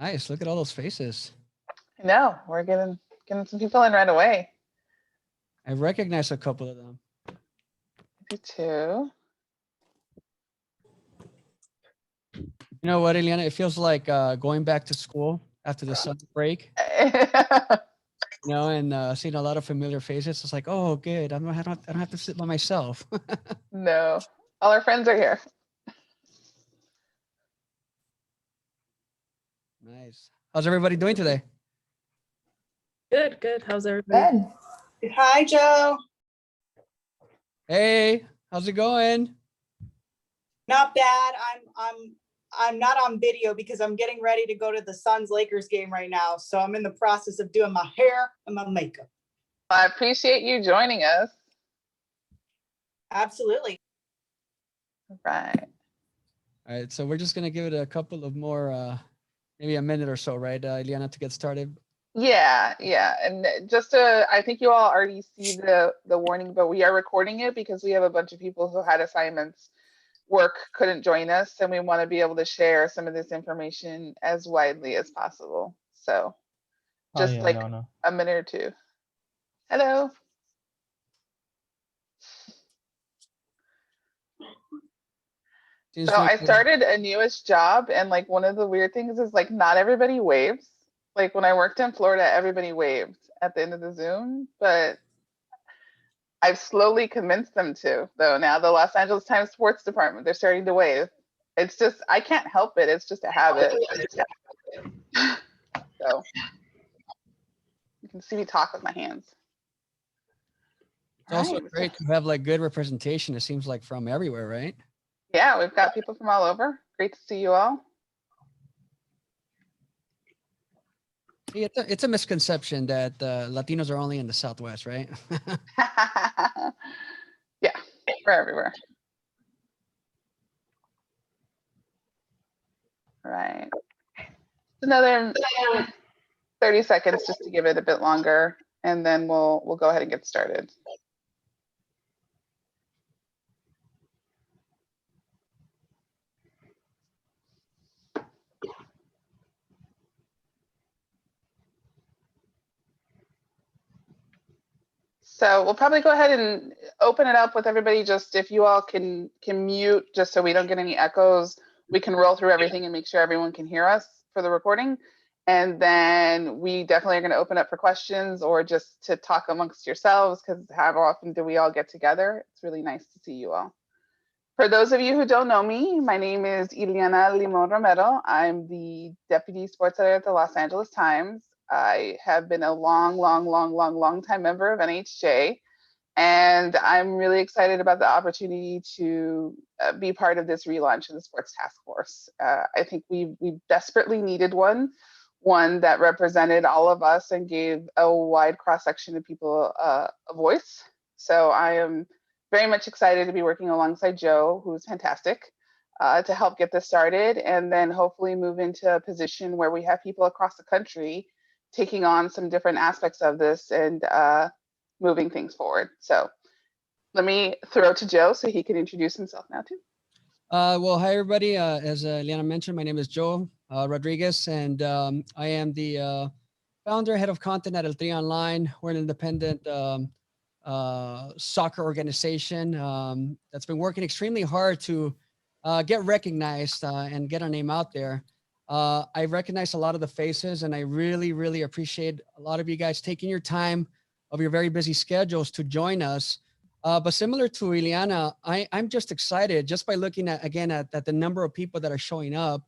Nice. Look at all those faces. I know. We're getting some people in right away. I recognize a couple of them. Me too. You know what, Eliana? It feels like going back to school after the summer break. You know, and seeing a lot of familiar faces. It's like, oh, good. I don't have to sit by myself. No, all our friends are here. Nice. How's everybody doing today? Good, good. How's everybody? Good. Hi, Joe. Hey, how's it going? Not bad. I'm not on video because I'm getting ready to go to the Suns Lakers game right now. So I'm in the process of doing my hair and my makeup. I appreciate you joining us. Absolutely. Right. All right, so we're just gonna give it a couple of more, maybe a minute or so, right, Eliana, to get started. Yeah, and just to, I think you all already see the warning, but we are recording it because we have a bunch of people who had assignments, work, couldn't join us, and we want to be able to share some of this information as widely as possible. So just like a minute or two. Hello. So I started a newest job, and like one of the weird things is like not everybody waves. Like when I worked in Florida, everybody waved at the end of the Zoom, but I've slowly convinced them to, though. Now the Los Angeles Times sports department, they're starting to wave. It's just, I can't help it. It's just a habit. So you can see me talk with my hands. It's also great to have like good representation. It seems like from everywhere, right? Yeah, we've got people from all over. Great to see you all. See, it's a misconception that Latinos are only in the Southwest, right? Yeah, we're everywhere. Right. Another 30 seconds just to give it a bit longer, and then we'll go ahead and get started. So we'll probably go ahead and open it up with everybody. Just if you all can mute, just so we don't get any echoes, we can roll through everything and make sure everyone can hear us for the recording. And then we definitely are going to open up for questions or just to talk amongst yourselves, because how often do we all get together? It's really nice to see you all. For those of you who don't know me, my name is Ileana Limon Romero. I'm the Deputy Sports Editor at the Los Angeles Times. I have been a long time member of NAHJ, and I'm really excited about the opportunity to be part of this relaunch of the Sports Task Force. I think we desperately needed one that represented all of us and gave a wide cross-section of people a voice. So I am very much excited to be working alongside Joe, who's fantastic, to help get this started, and then hopefully move into a position where we have people across the country taking on some different aspects of this and moving things forward. So let me throw to Joe so he can introduce himself now too. Well, hi everybody. As Liana mentioned, my name is Joe Rodriguez, and I am the founder, head of content at El Tri Online. We're an independent soccer organization that's been working extremely hard to get recognized and get our name out there. I recognize a lot of the faces, and I really appreciate a lot of you guys taking your time of your very busy schedules to join us. But similar to Ileana, I'm just excited just by looking at, again, at the number of people that are showing up,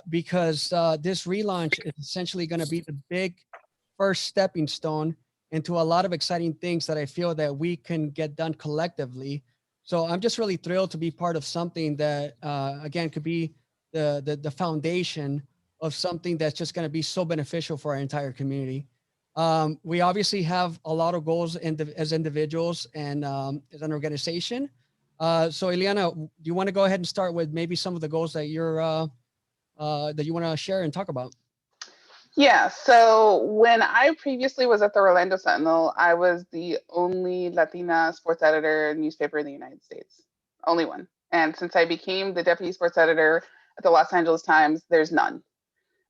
because this relaunch is essentially going to be the big first stepping stone into a lot of exciting things that I feel that we can get done collectively. So I'm just really thrilled to be part of something that, again, could be the foundation of something that's just going to be so beneficial for our entire community. We obviously have a lot of goals as individuals and as an organization. So Ileana, do you want to go ahead and start with maybe some of the goals that you're that you want to share and talk about? Yeah, so when I previously was at the Orlando Sentinel, I was the only Latina sports editor newspaper in the United States, only one. And since I became the deputy sports editor at the Los Angeles Times, there's none.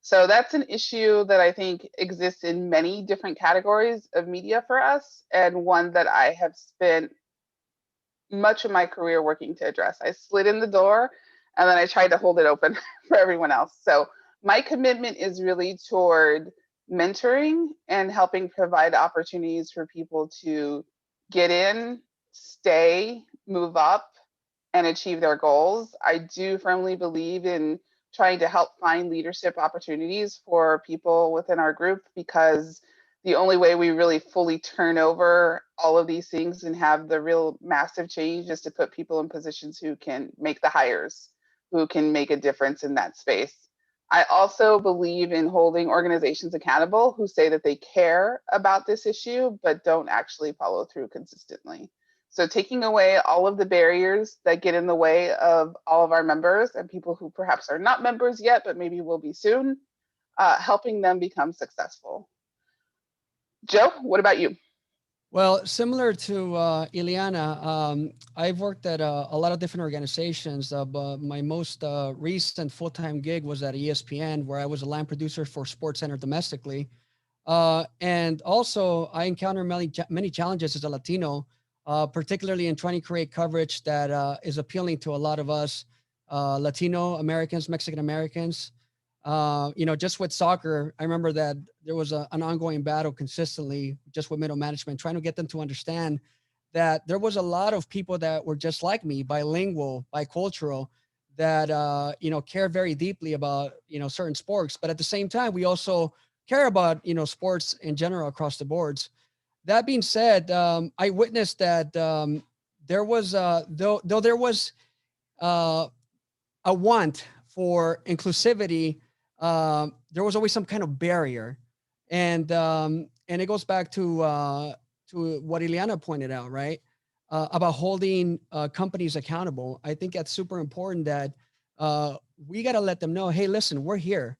So that's an issue that I think exists in many different categories of media for us, and one that I have spent much of my career working to address. I slid in the door and then I tried to hold it open for everyone else. So my commitment is really toward mentoring and helping provide opportunities for people to get in, stay, move up, and achieve their goals. I do firmly believe in trying to help find leadership opportunities for people within our group, because the only way we really fully turn over all of these things and have the real massive change is to put people in positions who can make the hires, who can make a difference in that space. I also believe in holding organizations accountable who say that they care about this issue, but don't actually follow through consistently. So taking away all of the barriers that get in the way of all of our members and people who perhaps are not members yet, but maybe will be soon, helping them become successful. Joe, what about you? Well, similar to Ileana, I've worked at a lot of different organizations, but my most recent full-time gig was at ESPN, where I was a line producer for SportsCenter domestically. And also, I encounter many challenges as a Latino, particularly in trying to create coverage that is appealing to a lot of us Latino Americans, Mexican Americans. Just with soccer, I remember that there was an ongoing battle consistently just with middle management, trying to get them to understand that there was a lot of people that were just like me, bilingual, bicultural, that, care very deeply about, certain sports. But at the same time, we also care about, sports in general across the boards. That being said, I witnessed that there was, though there was a want for inclusivity, there was always some kind of barrier, and it goes back to what Ileana pointed out, right? About holding companies accountable. I think that's super important that we got to let them know, hey, listen, we're here.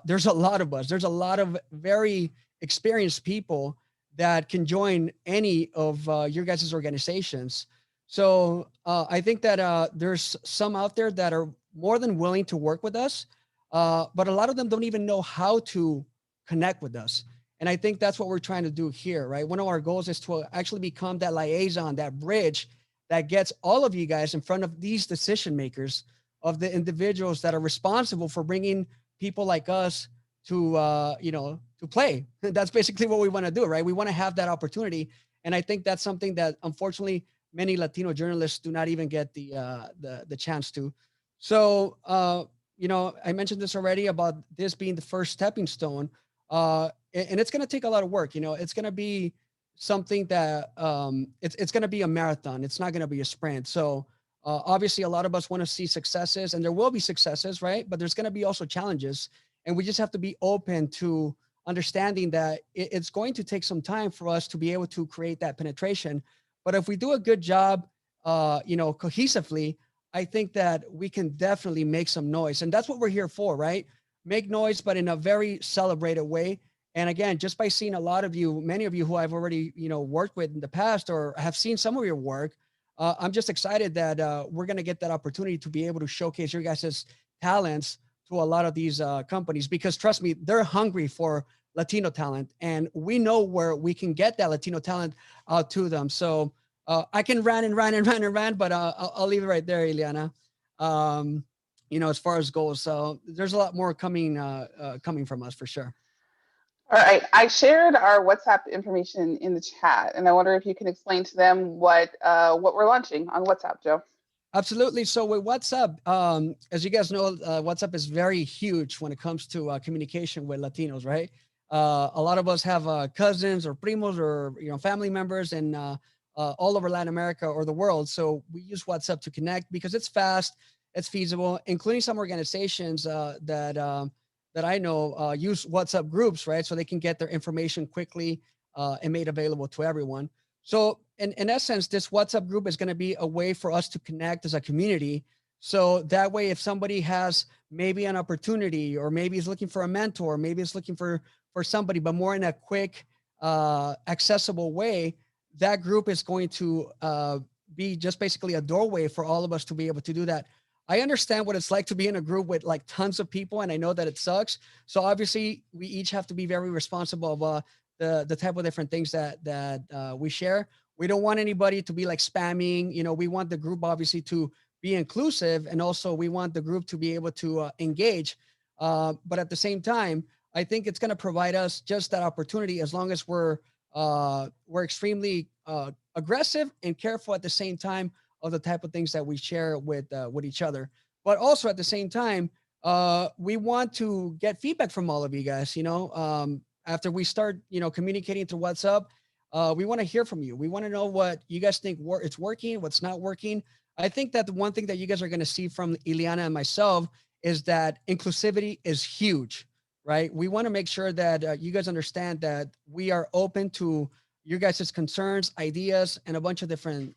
There's a lot of us. There's a lot of very experienced people that can join any of your guys' organizations. So I think that there's some out there that are more than willing to work with us, but a lot of them don't even know how to connect with us. And I think that's what we're trying to do here, right? One of our goals is to actually become that liaison, that bridge that gets all of you guys in front of these decision makers, of the individuals that are responsible for bringing people like us to, to play. That's basically what we want to do, right? We want to have that opportunity. And I think that's something that unfortunately many Latino journalists do not even get the chance to. So, I mentioned this already about this being the first stepping stone, and it's going to take a lot of work. It's going to be something that it's going to be a marathon. It's not going to be a sprint. So obviously, a lot of us want to see successes, and there will be successes, right? But there's going to be also challenges, and we just have to be open to understanding that it's going to take some time for us to be able to create that penetration. But if we do a good job, cohesively, I think that we can definitely make some noise. And that's what we're here for, right? Make noise, but in a very celebrated way. And again, just by seeing a lot of you, many of you who I've already, worked with in the past or have seen some of your work, I'm just excited that we're going to get that opportunity to be able to showcase your guys' talents to a lot of these companies, because trust me, they're hungry for Latino talent, and we know where we can get that Latino talent out to them. So I can rant, but I'll leave it right there, Ileana. As far as goals, so there's a lot more coming from us for sure. All right, I shared our WhatsApp information in the chat, and I wonder if you can explain to them what we're launching on WhatsApp, Joe. Absolutely. So with WhatsApp, as you guys know, WhatsApp is very huge when it comes to communication with Latinos, right? A lot of us have cousins or primos or family members in all over Latin America or the world. So we use WhatsApp to connect because it's fast, it's feasible, including some organizations that I know use WhatsApp groups, right? So they can get their information quickly and made available to everyone. So in essence, this WhatsApp group is going to be a way for us to connect as a community. So that way, if somebody has maybe an opportunity, or maybe is looking for a mentor, maybe is looking for somebody, but more in a quick, accessible way, that group is going to be just basically a doorway for all of us to be able to do that. I understand what it's like to be in a group with like tons of people, and I know that it sucks. So obviously we each have to be very responsible of the type of different things that we share. We don't want anybody to be like spamming. You know, we want the group obviously to be inclusive, and also we want the group to be able to engage. But at the same time, I think it's going to provide us just that opportunity as long as we're extremely aggressive and careful at the same time of the type of things that we share with each other. But also at the same time, we want to get feedback from all of you guys. You know, after we start, you know, communicating through WhatsApp, we want to hear from you. We want to know what you guys think it's working, what's not working. I think that the one thing that you guys are going to see from Ileana and myself is that inclusivity is huge, right? We want to make sure that you guys understand that we are open to your guys' concerns, ideas, and a bunch of different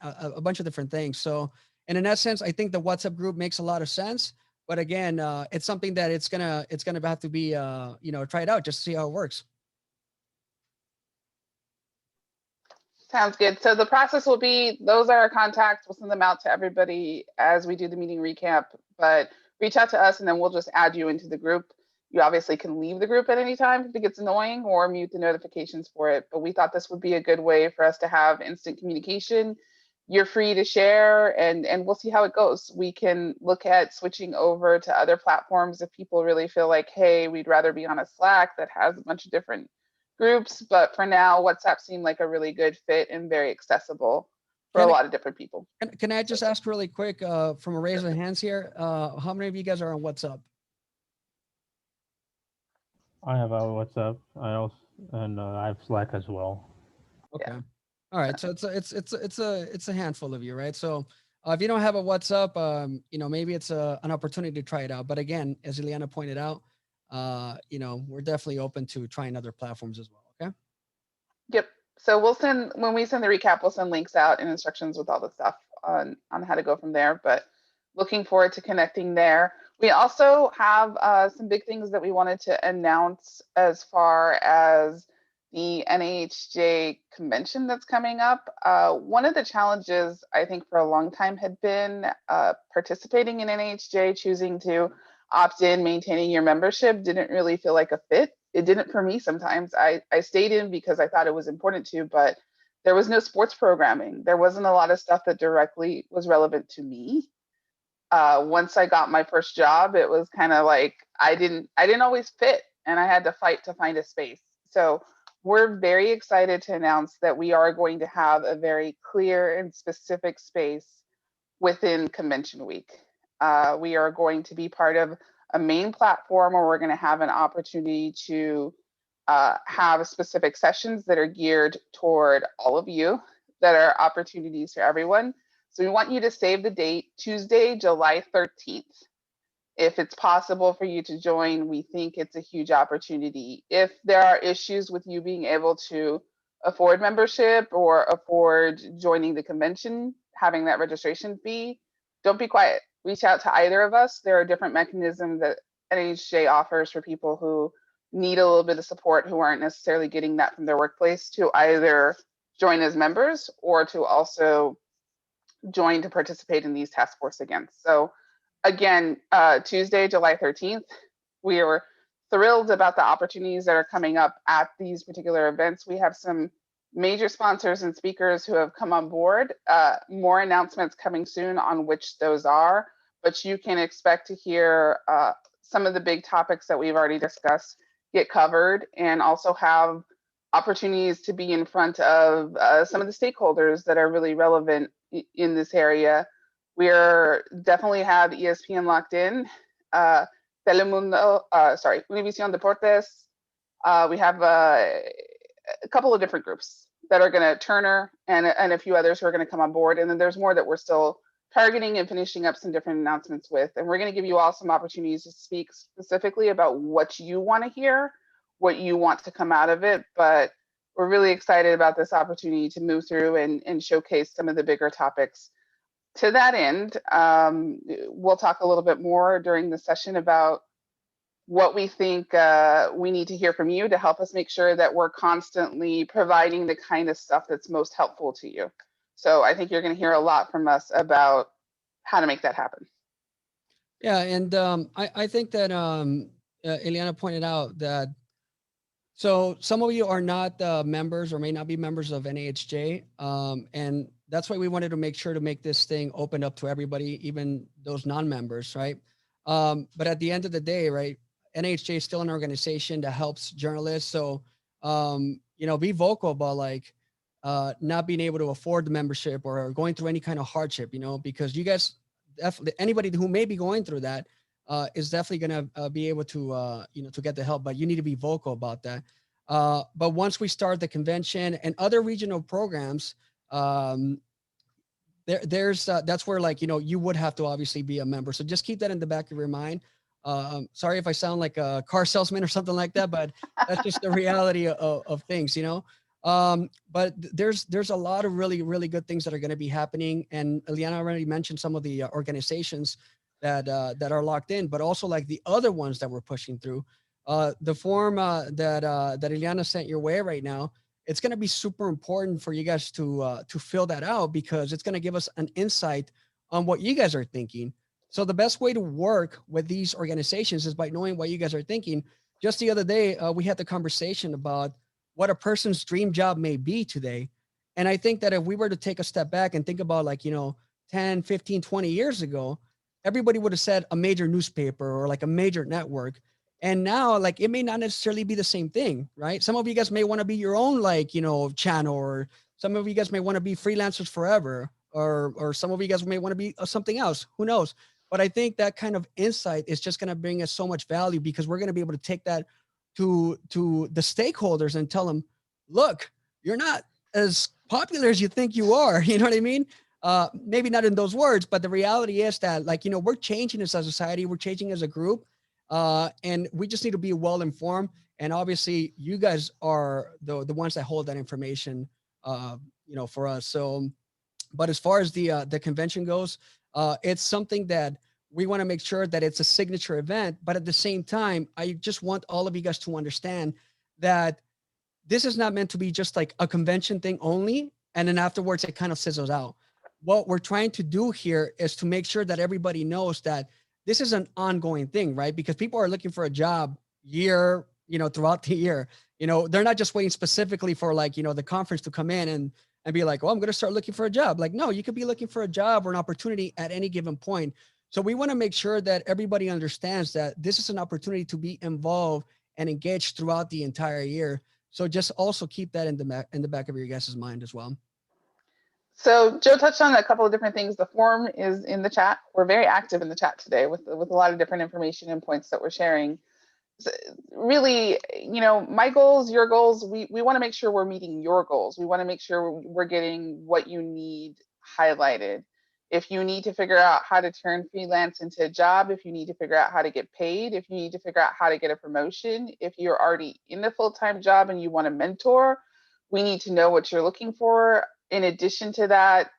things. So, and in that sense, I think the WhatsApp group makes a lot of sense. But again, it's something that it's gonna have to be you know, try it out just to see how it works. Sounds good. So the process will be, those are our contacts. We'll send them out to everybody as we do the meeting recap, but reach out to us and then we'll just add you into the group. You obviously can leave the group at any time if it gets annoying, or mute the notifications for it. But we thought this would be a good way for us to have instant communication. You're free to share, and we'll see how it goes. We can look at switching over to other platforms if people really feel like, hey, we'd rather be on a Slack that has a bunch of different groups. But for now, WhatsApp seemed like a really good fit and very accessible for a lot of different people. Can I just ask really quick from a raise of hands here? How many of you guys are on WhatsApp? I have our WhatsApp. I have Slack as well. Okay. Yeah. All right. So it's a handful of you, right? So if you don't have a WhatsApp, you know, maybe it's an opportunity to try it out. But again, as Ileana pointed out, you know, we're definitely open to trying other platforms as well. Okay. Yep. So when we send the recap, we'll send links out and instructions with all the stuff on how to go from there. But looking forward to connecting there. We also have some big things that we wanted to announce as far as the NAHJ convention that's coming up. One of the challenges I think for a long time had been participating in NAHJ, choosing to opt in, maintaining your membership didn't really feel like a fit. It didn't for me sometimes. I stayed in because I thought it was important to, but there was no sports programming. There wasn't a lot of stuff that directly was relevant to me. Once I got my first job, it was kind of like I didn't always fit, and I had to fight to find a space. So we're very excited to announce that we are going to have a very clear and specific space within Convention Week. We are going to be part of a main platform where we're going to have an opportunity to have specific sessions that are geared toward all of you, that are opportunities for everyone. So we want you to save the date, Tuesday, July 13th. If it's possible for you to join, we think it's a huge opportunity. If there are issues with you being able to afford membership or afford joining the convention, having that registration fee, don't be quiet. Reach out to either of us. There are different mechanisms that NAHJ offers for people who need a little bit of support, who aren't necessarily getting that from their workplace, to either join as members or to also join to participate in these task force again. So again, Tuesday, July 13th, we are thrilled about the opportunities that are coming up at these particular events. We have some major sponsors and speakers who have come on board. More announcements coming soon on which those are, but you can expect to hear some of the big topics that we've already discussed get covered, and also have opportunities to be in front of some of the stakeholders that are really relevant in this area. We're definitely have ESPN locked in, Telemundo, Univision Deportes. We have a couple of different groups that are going to, Turner and a few others who are going to come on board. And then there's more that we're still targeting and finishing up some different announcements with. And we're going to give you all some opportunities to speak specifically about what you want to hear, what you want to come out of it. But we're really excited about this opportunity to move through and showcase some of the bigger topics. To that end, we'll talk a little bit more during the session about what we think we need to hear from you to help us make sure that we're constantly providing the kind of stuff that's most helpful to you. So I think you're going to hear a lot from us about how to make that happen. Yeah, and I think that Ileana pointed out that so some of you are not members or may not be members of NAHJ, and that's why we wanted to make sure to make this thing open up to everybody, even those non-members, right? But at the end of the day, right, NAHJ is still an organization that helps journalists. So, you know, be vocal about like not being able to afford the membership or going through any kind of hardship, you know, because you guys, definitely, anybody who may be going through that is definitely going to be able to, you know, to get the help, but you need to be vocal about that. But once we start the convention and other regional programs, um, there's that's where like, you know, you would have to obviously be a member. So just keep that in the back of your mind. Sorry if I sound like a car salesman or something like that, but that's just the reality of things, you know. But there's a lot of really good things that are going to be happening, and Eliana already mentioned some of the organizations that are locked in, but also like the other ones that we're pushing through. The form that Eliana sent your way right now, it's going to be super important for you guys to fill that out, because it's going to give us an insight on what you guys are thinking. So the best way to work with these organizations is by knowing what you guys are thinking. Just the other day, we had the conversation about what a person's dream job may be today. And I think that if we were to take a step back and think about like, you know, 10, 15, 20 years ago, everybody would have said a major newspaper or like a major network. And now, like, it may not necessarily be the same thing, right? Some of you guys may want to be your own, like, you know, channel, or some of you guys may want to be freelancers forever, or some of you guys may want to be something else. Who knows? But I think that kind of insight is just going to bring us so much value, because we're going to be able to take that to the stakeholders and tell them, look, you're not as popular as you think you are. You know what I mean? Maybe not in those words, but the reality is that, like, you know, we're changing as a society, we're changing as a group, and we just need to be well informed. And obviously, you guys are the ones that hold that information, you know, for us. So, but as far as the convention goes, it's something that we want to make sure that it's a signature event. But at the same time, I just want all of you guys to understand that this is not meant to be just like a convention thing only, and then afterwards it kind of sizzles out. What we're trying to do here is to make sure that everybody knows that this is an ongoing thing, right? Because people are looking for a job year, you know, throughout the year. You know, they're not just waiting specifically for like, you know, the conference to come in and be like, oh, I'm going to start looking for a job. Like, no, you could be looking for a job or an opportunity at any given point. So we want to make sure that everybody understands that this is an opportunity to be involved and engaged throughout the entire year. So just also keep that in the back of your guys' mind as well. So Joe touched on a couple of different things. The form is in the chat. We're very active in the chat today with a lot of different information and points that we're sharing. So really, you know, my goals, your goals, we want to make sure we're meeting your goals. We want to make sure we're getting what you need highlighted. If you need to figure out how to turn freelance into a job, if you need to figure out how to get paid, if you need to figure out how to get a promotion, if you're already in a full-time job and you want to mentor, we need to know what you're looking for. In addition to that,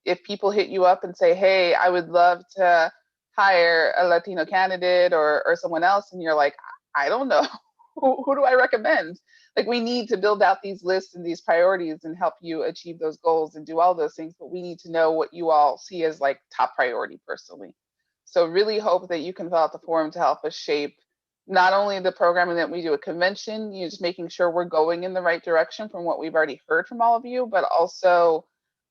if people hit you up and say, hey, I would love to hire a Latino candidate or someone else, and you're like, I don't know, who do I recommend? Like, we need to build out these lists and these priorities and help you achieve those goals and do all those things, but we need to know what you all see as like top priority personally. So really hope that you can fill out the form to help us shape not only the programming that we do at convention, you know, just making sure we're going in the right direction from what we've already heard from all of you, but also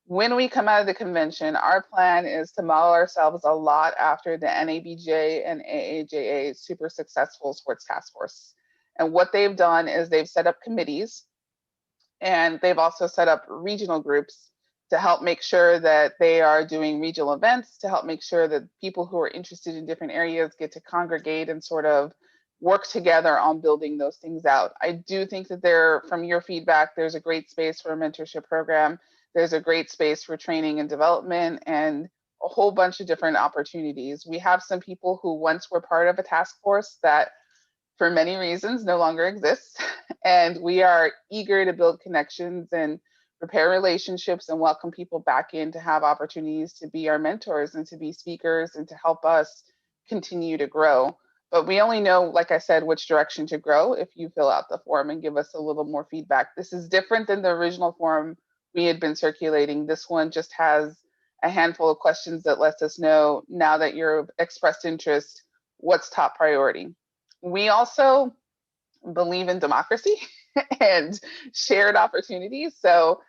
when we come out of the convention, our plan is to model ourselves a lot after the NABJ and AAJA super successful sports task force. And what they've done is they've set up committees, and they've also set up regional groups to help make sure that they are doing regional events, to help make sure that people who are interested in different areas get to congregate and sort of work together on building those things out. I do think that from your feedback, there's a great space for a mentorship program. There's a great space for training and development and a whole bunch of different opportunities. We have some people who once were part of a task force that for many reasons no longer exists. And we are eager to build connections and repair relationships and welcome people back in to have opportunities to be our mentors and to be speakers and to help us continue to grow. But we only know, like I said, which direction to grow if you fill out the form and give us a little more feedback. This is different than the original form we had been circulating. This one just has a handful of questions that lets us know, now that you've expressed interest, what's top priority. We also believe in democracy and shared opportunities. So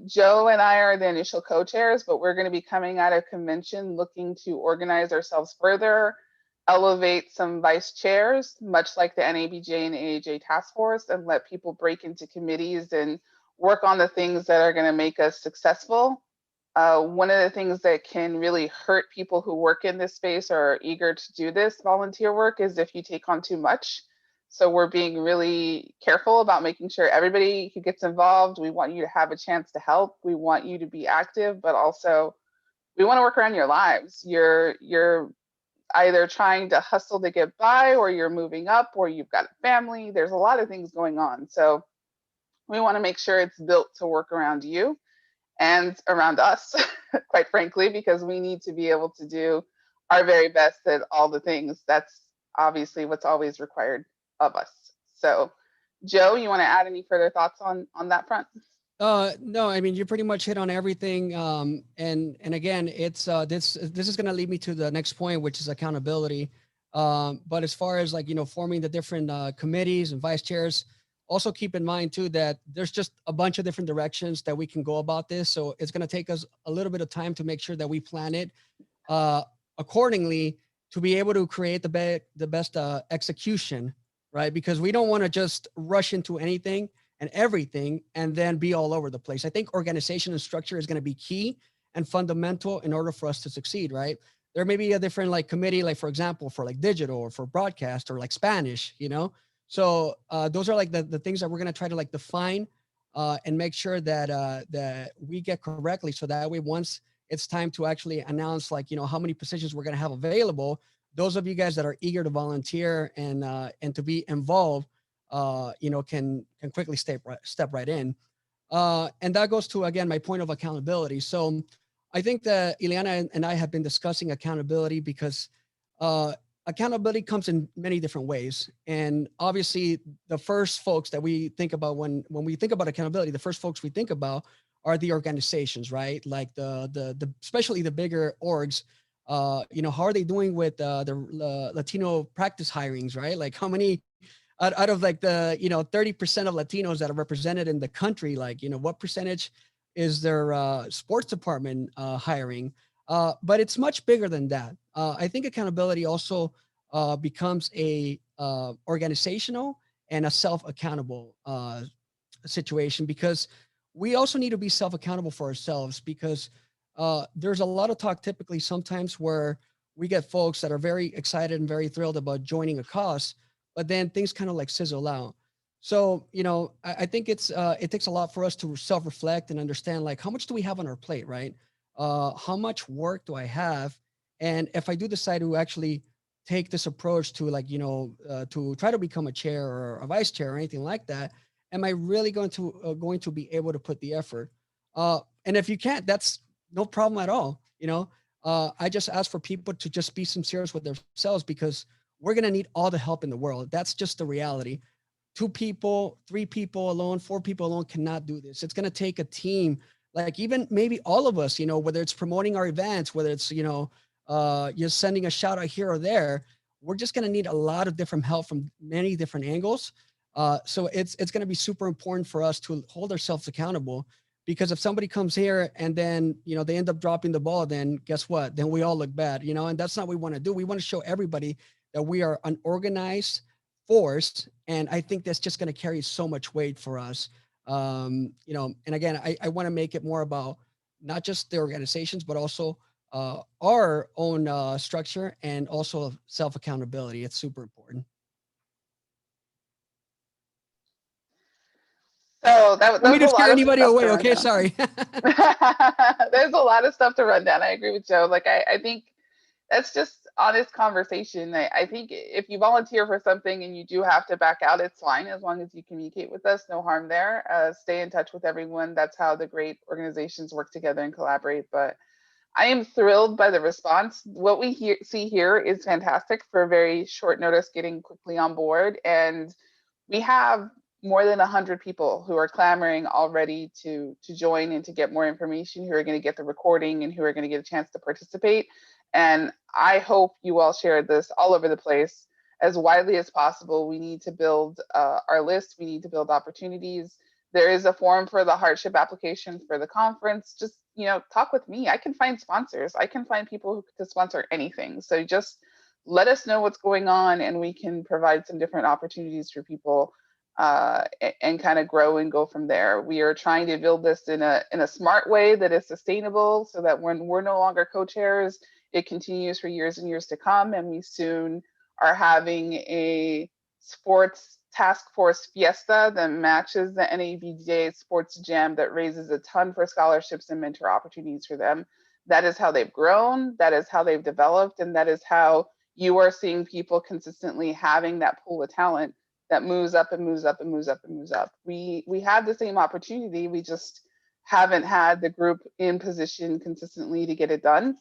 Joe and I are the initial co-chairs, but we're going to be coming out of convention looking to organize ourselves further, elevate some vice chairs, much like the NABJ and NAHJ task force, and let people break into committees and work on the things that are going to make us successful. One of the things that can really hurt people who work in this space or are eager to do this volunteer work is if you take on too much. So we're being really careful about making sure everybody who gets involved, we want you to have a chance to help. We want you to be active, but also we want to work around your lives. You're either trying to hustle to get by, or you're moving up, or you've got a family. There's a lot of things going on. So we want to make sure it's built to work around you and around us, quite frankly, because we need to be able to do our very best at all the things. That's obviously what's always required of us. So Joe, you want to add any further thoughts on that front? No, I mean, you pretty much hit on everything. And again, it's this is going to lead me to the next point, which is accountability. But as far as forming the different committees and vice chairs, also keep in mind too that there's just a bunch of different directions that we can go about this. So it's going to take us a little bit of time to make sure that we plan it accordingly to be able to create the best execution, right? Because we don't want to just rush into anything and everything and then be all over the place. I think organization and structure is going to be key and fundamental in order for us to succeed, right? There may be a different committee, for example, for digital or for broadcast or Spanish, So those are the things that we're going to try to define and make sure that that we get correctly. So that way, once it's time to actually announce how many positions we're going to have available, those of you guys that are eager to volunteer and to be involved, can quickly step right in. And that goes to, again, my point of accountability. So I think that Ileana and I have been discussing accountability because accountability comes in many different ways. And obviously the first folks that we think about when we think about accountability, the first folks we think about are the organizations, right? Like the especially the bigger orgs. How are they doing with the Latino practice hirings, right? Like how many out of the 30% of Latinos that are represented in the country, what percentage is their sports department hiring? But it's much bigger than that. I think accountability also becomes a organizational and a self-accountable situation, because we also need to be self-accountable for ourselves, because there's a lot of talk typically sometimes where we get folks that are very excited and very thrilled about joining a cause, but then things kind of sizzle out. So, I think it takes a lot for us to self-reflect and understand how much do we have on our plate, right? How much work do I have? And if I do decide to actually take this approach to to try to become a chair or a vice chair or anything like that, am I really going to be able to put the effort? And if you can't, that's no problem at all. I just ask for people to just be sincere with themselves, because we're going to need all the help in the world. That's just the reality. 2 people, 3 people alone, 4 people alone cannot do this. It's going to take a team, even maybe all of us, whether it's promoting our events, whether it's, you're sending a shout out here or there. We're just going to need a lot of different help from many different angles. So it's going to be super important for us to hold ourselves accountable, because if somebody comes here and then, they end up dropping the ball, then guess what? Then we all look bad, and that's not what we want to do. We want to show everybody that we are an organized force. And I think that's just going to carry so much weight for us. And again, I want to make it more about not just the organizations, but also our own structure and also self-accountability. It's super important. So that Let me was just a scare lot of anybody stuff away. to run Okay, down. sorry. There's a lot of stuff to run down. I agree with Joe. I think that's just honest conversation. I think if you volunteer for something and you do have to back out, it's fine, as long as you communicate with us. No harm there. Stay in touch with everyone. That's how the great organizations work together and collaborate. But I am thrilled by the response. What we see here is fantastic for very short notice, getting quickly on board. And we have more than 100 people who are clamoring already to join and to get more information, who are going to get the recording and who are going to get a chance to participate. And I hope you all share this all over the place as widely as possible. We need to build our list. We need to build opportunities. There is a form for the hardship application for the conference. Just, talk with me. I can find sponsors. I can find people who can sponsor anything. So just let us know what's going on, and we can provide some different opportunities for people and kind of grow and go from there. We are trying to build this in a smart way that is sustainable, so that when we're no longer co-chairs, it continues for years and years to come. And we soon are having a sports task force fiesta that matches the NAHJ sports jam, that raises a ton for scholarships and mentor opportunities for them. That is how they've grown. That is how they've developed. And that is how you are seeing people consistently having that pool of talent that moves up and moves up and moves up and moves up. We have the same opportunity. We just haven't had the group in position consistently to get it done.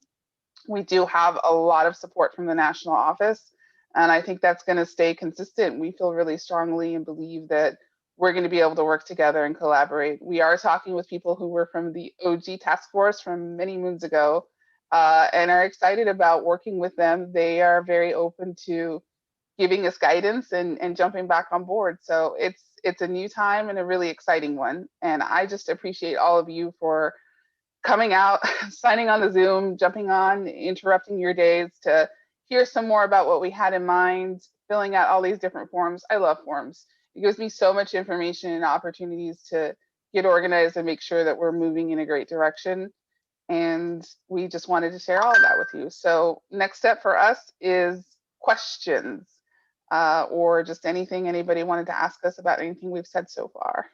We do have a lot of support from the national office, and I think that's going to stay consistent. We feel really strongly and believe that we're going to be able to work together and collaborate. We are talking with people who were from the OG task force from many moons ago, and are excited about working with them. They are very open to giving us guidance and jumping back on board. So it's a new time and a really exciting one. And I just appreciate all of you for coming out, signing on the Zoom, jumping on, interrupting your days to hear some more about what we had in mind, filling out all these different forms. I love forms. It gives me so much information and opportunities to get organized and make sure that we're moving in a great direction. And we just wanted to share all of that with you. So next step for us is questions, or just anything anybody wanted to ask us about anything we've said so far.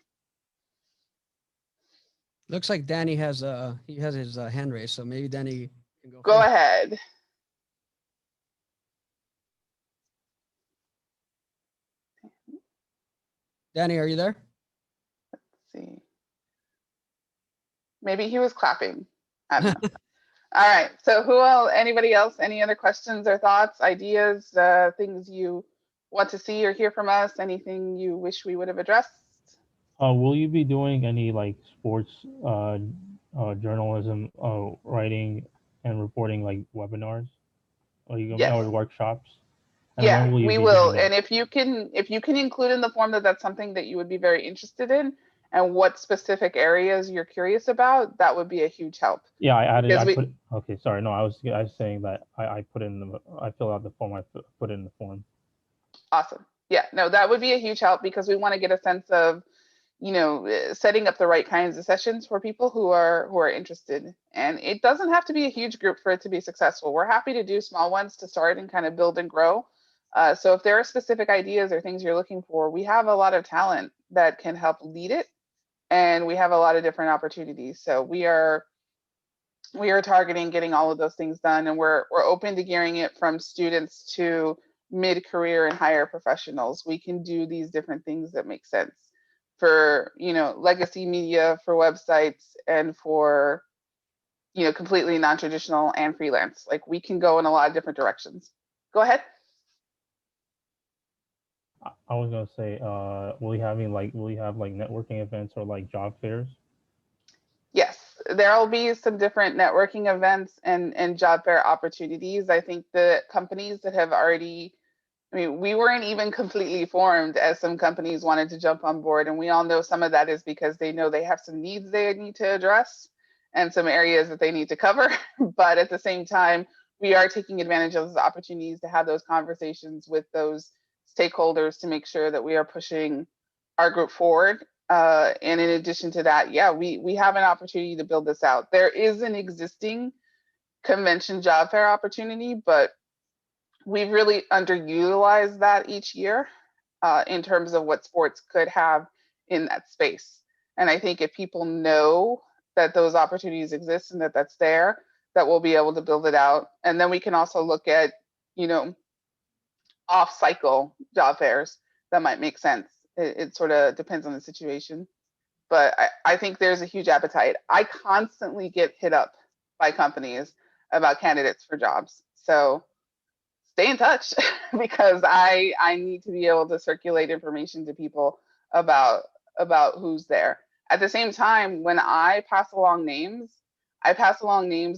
Looks like Danny has his hand raised, so maybe Danny can go. Go ahead. Danny, are you there? Let's see. Maybe he was clapping. I don't know. All right. So anybody else, any other questions or thoughts, ideas, things you want to see or hear from us, anything you wish we would have addressed? Will you be doing any like sports journalism, writing and reporting, like webinars? Are you going to workshops? And yeah, will we will. And if you can include in the form that that's something that you would be very interested in, and what specific areas you're curious about, that would be a huge help. Yeah, I added. Okay, sorry. No, I was saying that I filled out the form. I put it in the form. Awesome. Yeah, no, that would be a huge help, because we want to get a sense of, setting up the right kinds of sessions for people who are interested. And it doesn't have to be a huge group for it to be successful. We're happy to do small ones to start and kind of build and grow. So if there are specific ideas or things you're looking for, we have a lot of talent that can help lead it. And we have a lot of different opportunities. So we are targeting getting all of those things done, and we're open to gearing it from students to mid-career and higher professionals. We can do these different things that make sense for, legacy media, for websites, and for, completely non-traditional and freelance. Like, we can go in a lot of different directions. Go ahead. I was gonna say, will you have networking events or like job fairs? Yes, there will be some different networking events and job fair opportunities. I think the companies that have already, we weren't even completely formed as some companies wanted to jump on board. And we all know some of that is because they know they have some needs they need to address and some areas that they need to cover. But at the same time, we are taking advantage of those opportunities to have those conversations with those stakeholders to make sure that we are pushing our group forward. And in addition to that, yeah, we have an opportunity to build this out. There is an existing convention job fair opportunity, but we've really underutilized that each year in terms of what sports could have in that space. And I think if people know that those opportunities exist and that that's there, that we'll be able to build it out. And then we can also look at, off-cycle job fairs that might make sense. It sort of depends on the situation. But I think there's a huge appetite. I constantly get hit up by companies about candidates for jobs. So stay in touch because I need to be able to circulate information to people about who's there. At the same time, when I pass along names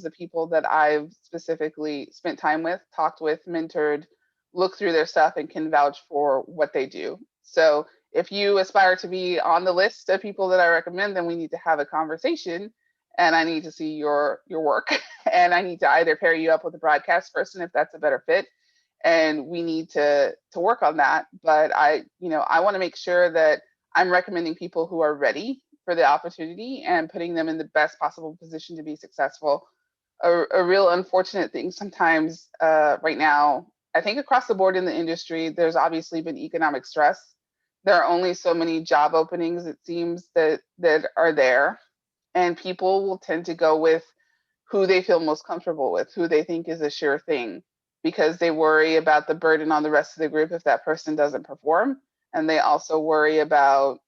of people that I've specifically spent time with, talked with, mentored, looked through their stuff, and can vouch for what they do. So if you aspire to be on the list of people that I recommend, then we need to have a conversation, and I need to see your work, and I need to either pair you up with a broadcast person if that's a better fit, and we need to work on that. But I want to make sure that I'm recommending people who are ready for the opportunity and putting them in the best possible position to be successful. A real unfortunate thing sometimes right now, I think across the board in the industry, there's obviously been economic stress. There are only so many job openings, it seems, that are there. And people will tend to go with who they feel most comfortable with, who they think is a sure thing, because they worry about the burden on the rest of the group if that person doesn't perform. And they also worry about,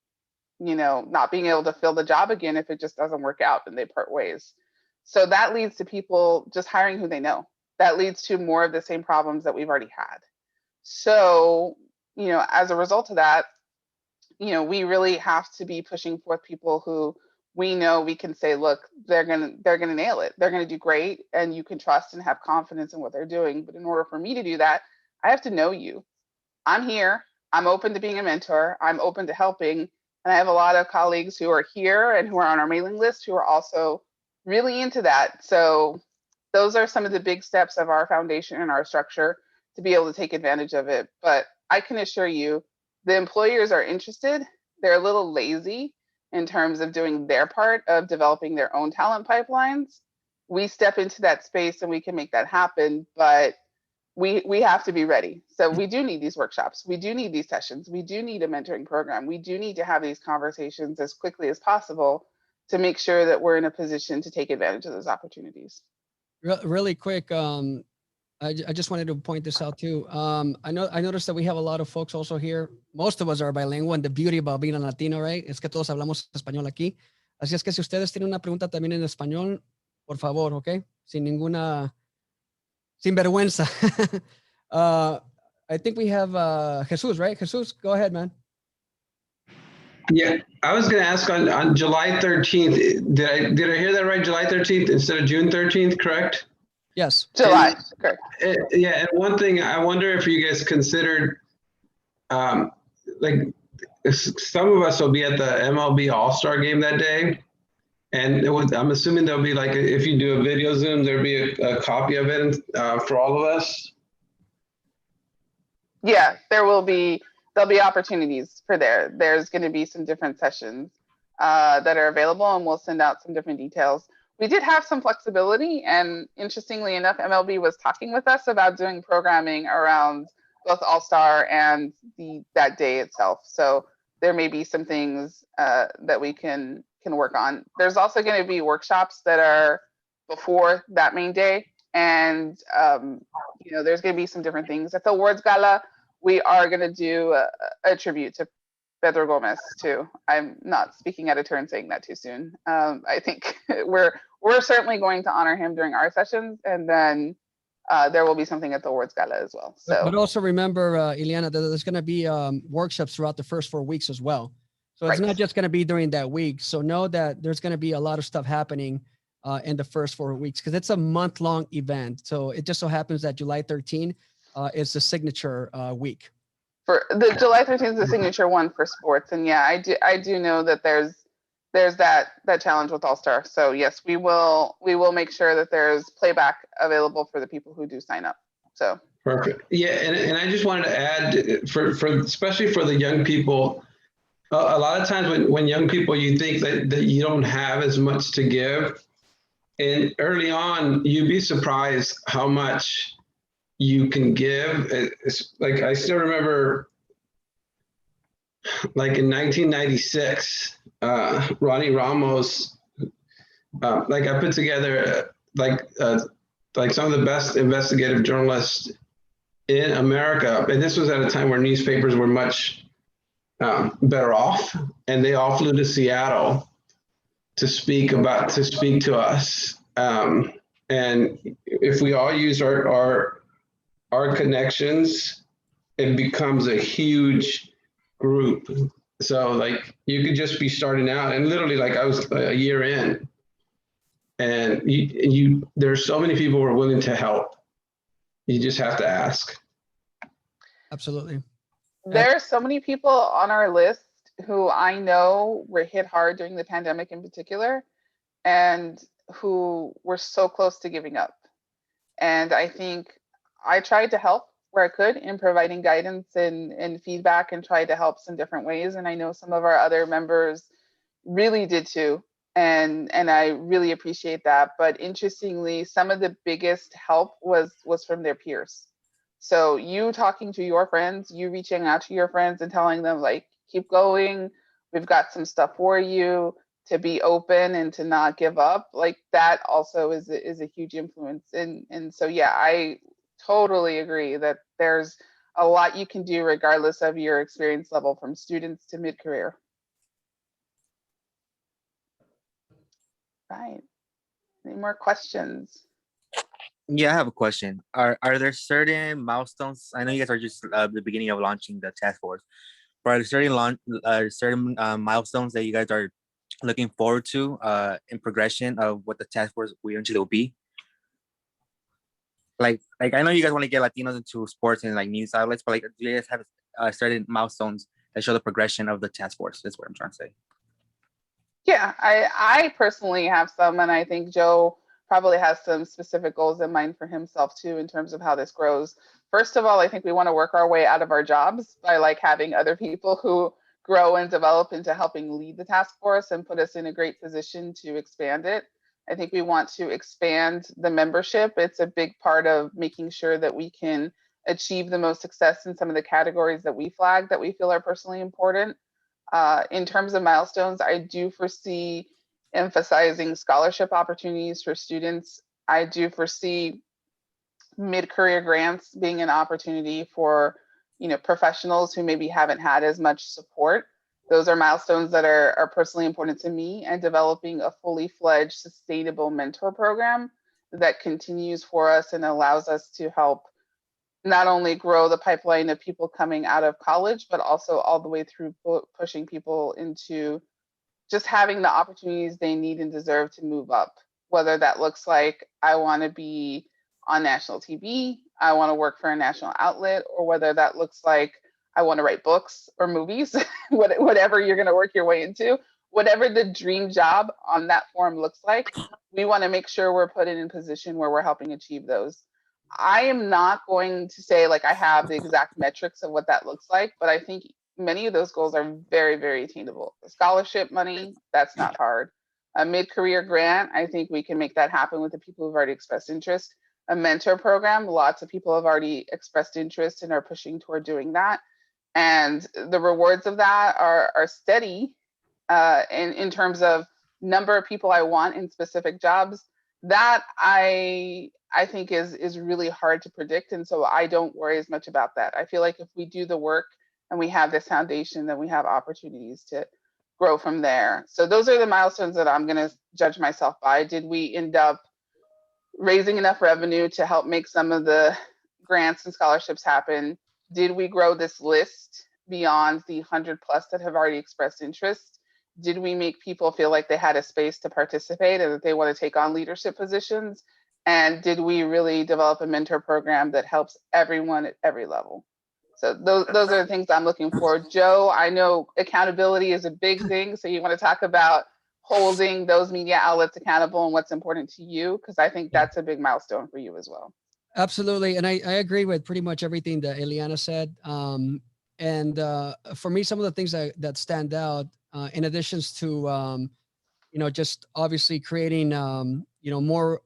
not being able to fill the job again if it just doesn't work out and they part ways. So that leads to people just hiring who they know. That leads to more of the same problems that we've already had. So, as a result of that, we really have to be pushing forth people who we know we can say, look, they're gonna nail it. They're gonna do great, and you can trust and have confidence in what they're doing. But in order for me to do that, I have to know you. I'm here. I'm open to being a mentor. I'm open to helping. And I have a lot of colleagues who are here and who are on our mailing list who are also really into that. So those are some of the big steps of our foundation and our structure to be able to take advantage of it. But I can assure you, the employers are interested. They're a little lazy in terms of doing their part of developing their own talent pipelines. We step into that space and we can make that happen, but we have to be ready. So we do need these workshops. We do need these sessions. We do need a mentoring program. We do need to have these conversations as quickly as possible to make sure that we're in a position to take advantage of those opportunities. Really quick, I just wanted to point this out too. I noticed that we have a lot of folks also here. Most of us are bilingual, and the beauty about being a Latino, right? Es que todos hablamos español aquí. Así es que si ustedes tienen una pregunta también en español, por favor, ¿ok? Sin vergüenza. I think we have Jesus, right? Jesus, go ahead, man. Yeah, I was going to ask on July 13th. Did I hear that right? July 13th instead of June 13th, correct? Yes. July, correct. Yeah, and one thing I wonder if you guys considered, like some of us will be at the MLB All-Star game that day, and I'm assuming there'll be like, if you do a video Zoom, there'll be a copy of it for all of us. Yeah, there'll be opportunities for there. There's going to be some different sessions that are available, and we'll send out some different details. We did have some flexibility, and interestingly enough, MLB was talking with us about doing programming around both All-Star and that day itself. So there may be some things that we can work on. There's also going to be workshops that are before that main day, and there's going to be some different things. At the awards gala, we are going to do a tribute to Pedro Gomez too. I'm not speaking out of turn saying that too soon. I think we're certainly going to honor him during our sessions, and then there will be something at the awards gala as well. So, but also remember, Ileana, that there's going to be workshops throughout the first 4 weeks as well. So it's not just going to be during that week. So know that there's going to be a lot of stuff happening in the first 4 weeks, because it's a month-long event. So it just so happens that July 13 is the signature week. For the July 13th is the signature one for sports, and yeah, I do know that there's that challenge with All-Star. So yes, we will make sure that there's playback available for the people who do sign up. So perfect. Yeah, and I just wanted to add for especially for the young people. A lot of times when young people, you think that you don't have as much to give, and early on you'd be surprised how much you can give. It's like, I still remember, like in 1996, Ronnie Ramos, like I put together like some of the best investigative journalists in America, and this was at a time where newspapers were much better off, and they all flew to Seattle to speak to us. And if we all use our connections, it becomes a huge group So like you could just be starting out, and literally like I was a year in, and there's so many people who are willing to help. You just have to ask. Absolutely. There are so many people on our list who I know were hit hard during the pandemic in particular, and who were so close to giving up. And I think I tried to help where I could in providing guidance and feedback, and tried to help some different ways. And I know some of our other members really did too. And I really appreciate that. But interestingly, some of the biggest help was from their peers. So you talking to your friends, you reaching out to your friends and telling them like, keep going, we've got some stuff for you, to be open and to not give up, like that also is a huge influence. And so yeah, I totally agree that there's a lot you can do regardless of your experience level, from students to mid-career. Right. Any more questions? Yeah, I have a question. Are there certain milestones? I know you guys are just the beginning of launching the task force, but are there certain milestones that you guys are looking forward to in progression of what the task force eventually will be? Like I know you guys want to get Latinos into sports and like news outlets, but like, do you guys have certain milestones that show the progression of the task force? That's what I'm trying to say. Yeah, I personally have some, and I think Joe probably has some specific goals in mind for himself too, in terms of how this grows. First of all, I think we want to work our way out of our jobs by like having other people who grow and develop into helping lead the task force and put us in a great position to expand it. I think we want to expand the membership. It's a big part of making sure that we can achieve the most success in some of the categories that we flag that we feel are personally important. In terms of milestones, I do foresee emphasizing scholarship opportunities for students. I do foresee mid-career grants being an opportunity for, professionals who maybe haven't had as much support. Those are milestones that are personally important to me, and developing a fully fledged sustainable mentor program that continues for us and allows us to help not only grow the pipeline of people coming out of college, but also all the way through pushing people into just having the opportunities they need and deserve to move up. Whether that looks like I want to be on national TV, I want to work for a national outlet, or whether that looks like I want to write books or movies, whatever you're going to work your way into, whatever the dream job on that form looks like, we want to make sure we're put in a position where we're helping achieve those. I am not going to say like I have the exact metrics of what that looks like, but I think many of those goals are very, very attainable. Scholarship money, that's not hard. A mid-career grant, I think we can make that happen with the people who've already expressed interest. A mentor program, lots of people have already expressed interest and are pushing toward doing that. And the rewards of that are steady in terms of number of people I want in specific jobs. That I think is really hard to predict. And so I don't worry as much about that. I feel like if we do the work and we have this foundation, then we have opportunities to grow from there. So those are the milestones that I'm going to judge myself by. Did we end up raising enough revenue to help make some of the grants and scholarships happen? Did we grow this list beyond the 100 plus that have already expressed interest? Did we make people feel like they had a space to participate and that they want to take on leadership positions? And did we really develop a mentor program that helps everyone at every level? So those are the things I'm looking for. Joe, I know accountability is a big thing. So you want to talk about holding those media outlets accountable and what's important to you, because I think that's a big milestone for you as well. Absolutely. And I agree with pretty much everything that Eliana said. And for me, some of the things that stand out, in addition to, just obviously creating, more,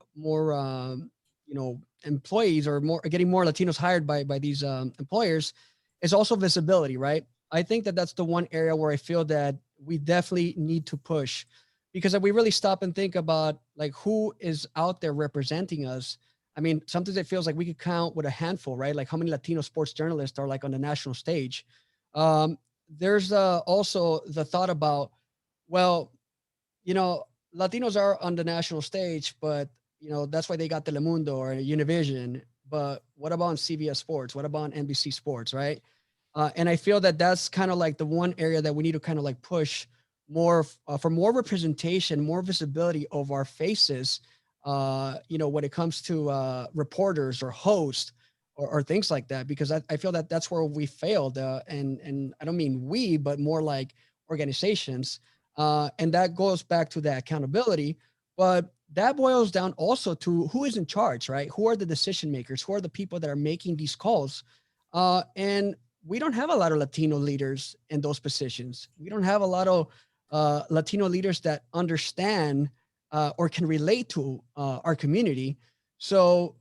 employees, or getting more Latinos hired by these employers, is also visibility, right? I think that's the one area where I feel that we definitely need to push, because if we really stop and think about like who is out there representing us, I mean, sometimes it feels like we could count with a handful, right? Like how many Latino sports journalists are like on the national stage. There's also the thought about, well, Latinos are on the national stage, but that's why they got Telemundo or Univision. But what about CBS Sports? What about NBC Sports, right? And I feel that that's kind of like the one area that we need to kind of like push more for more representation, more visibility of our faces, when it comes to reporters or hosts or things like that, because I feel that that's where we failed. And I don't mean we, but more like organizations. And that goes back to the accountability, but that boils down also to who is in charge, right? Who are the decision makers? Who are the people that are making these calls? And we don't have a lot of Latino leaders in those positions. We don't have a lot of Latino leaders that understand or can relate to our community. So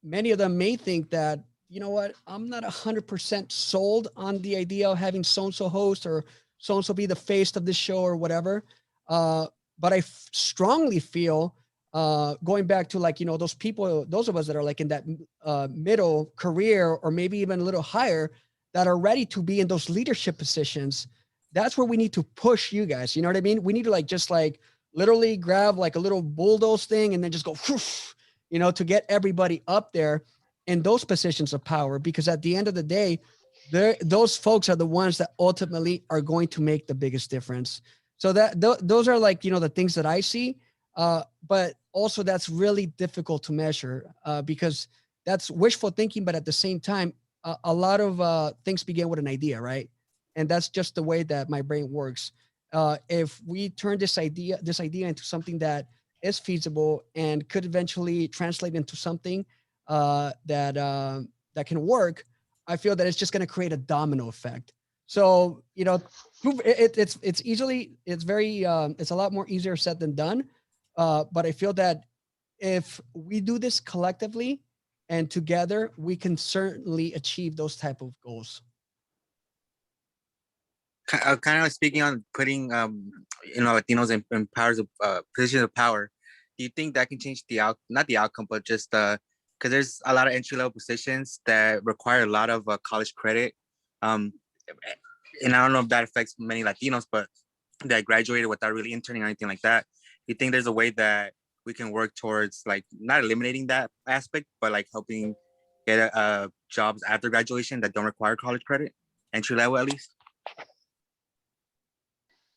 many of them may think that, you know what, I'm not 100% sold on the idea of having so-and-so host or so-and-so be the face of this show or whatever. But I strongly feel going back to like, those people, those of us that are like in that middle career or maybe even a little higher that are ready to be in those leadership positions. That's where we need to push you guys. You know what I mean? We need to like, just like literally grab like a little bulldoze thing and then just go, to get everybody up there in those positions of power, because at the end of the day, those folks are the ones that ultimately are going to make the biggest difference. So those are like, the things that I see. But also that's really difficult to measure because that's wishful thinking. But at the same time, a lot of things begin with an idea, right? And that's just the way that my brain works. If we turn this idea into something that is feasible and could eventually translate into something that can work, I feel that it's just going to create a domino effect. So, it's a lot more easier said than done. But I feel that if we do this collectively and together, we can certainly achieve those type of goals. Kind of like speaking on putting, Latinos in powers of positions of power. Do you think that can change not the outcome, but just because there's a lot of entry level positions that require a lot of college credit, and I don't know if that affects many Latinos, but that graduated without really interning or anything like that. Do you think there's a way that we can work towards like not eliminating that aspect, but like helping get jobs after graduation that don't require college credit, entry level at least?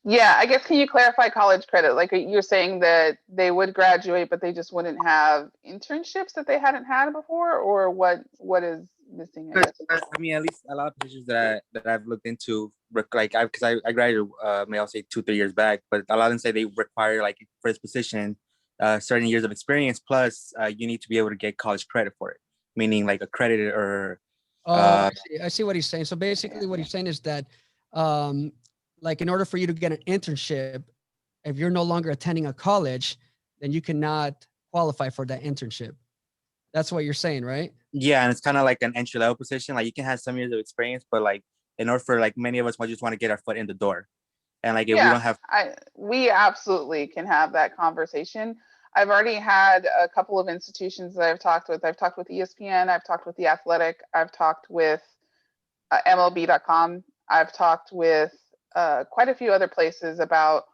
Yeah, I guess, can you clarify college credit? Like you're saying that they would graduate, but they just wouldn't have internships that they hadn't had before, or what is missing? I guess. I mean, at least a lot of positions that I've looked into, like because I graduated, maybe I'll say 2-3 years back, but a lot of them say they require like for this position, certain years of experience, plus you need to be able to get college credit for it, meaning like accredited or. I see what he's saying. So basically what he's saying is that like in order for you to get an internship, if you're no longer attending a college, then you cannot qualify for that internship. That's what you're saying, right? Yeah, and it's kind of like an entry level position. Like you can have some years of experience, but like in order for like many of us, we just want to get our foot in the door, and like if we don't have, we absolutely can have that conversation. I've already had a couple of institutions that I've talked with. I've talked with ESPN. I've talked with The Athletic. I've talked with MLB.com. I've talked with quite a few other places about